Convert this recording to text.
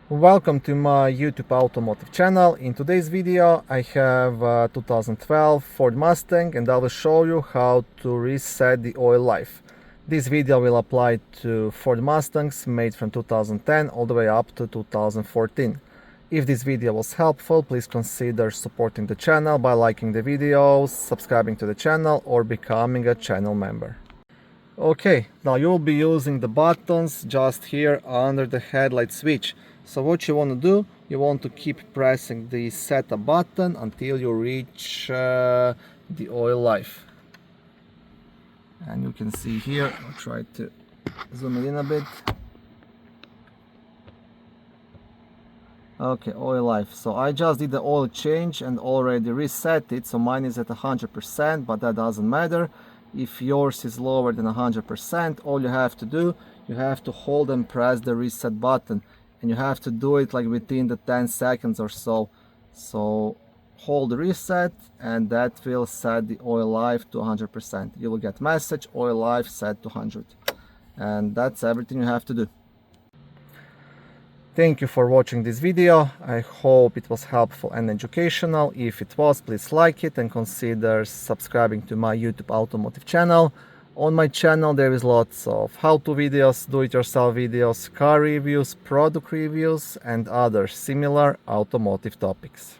Welcome to my YouTube automotive channel. In today's video I have a 2012 Ford Mustang and I will show you how to reset the oil life. This video will apply to Ford Mustangs made from 2010 all the way up to 2014. If this video was helpful, please consider supporting the channel by liking the videos, subscribing to the channel or becoming a channel member. Okay, now you will be using the buttons just here under the headlight switch. So what you want to do, you want to keep pressing the setup button until you reach the oil life. And you can see here, I'll try to zoom it in a bit. Okay, oil life. So I just did the oil change and already reset it. So mine is at 100%, but that doesn't matter. If yours is lower than 100%, all you have to do, you have to hold and press the reset button. And you have to do it like within the 10 seconds or so. So hold the reset and that will set the oil life to 100%. You will get message oil life set to 100. And that's everything you have to do. Thank you for watching this video. I hope it was helpful and educational. If it was, please like it and consider subscribing to my YouTube automotive channel. On my channel there is lots of how-to videos, do-it-yourself videos, car reviews, product reviews and other similar automotive topics.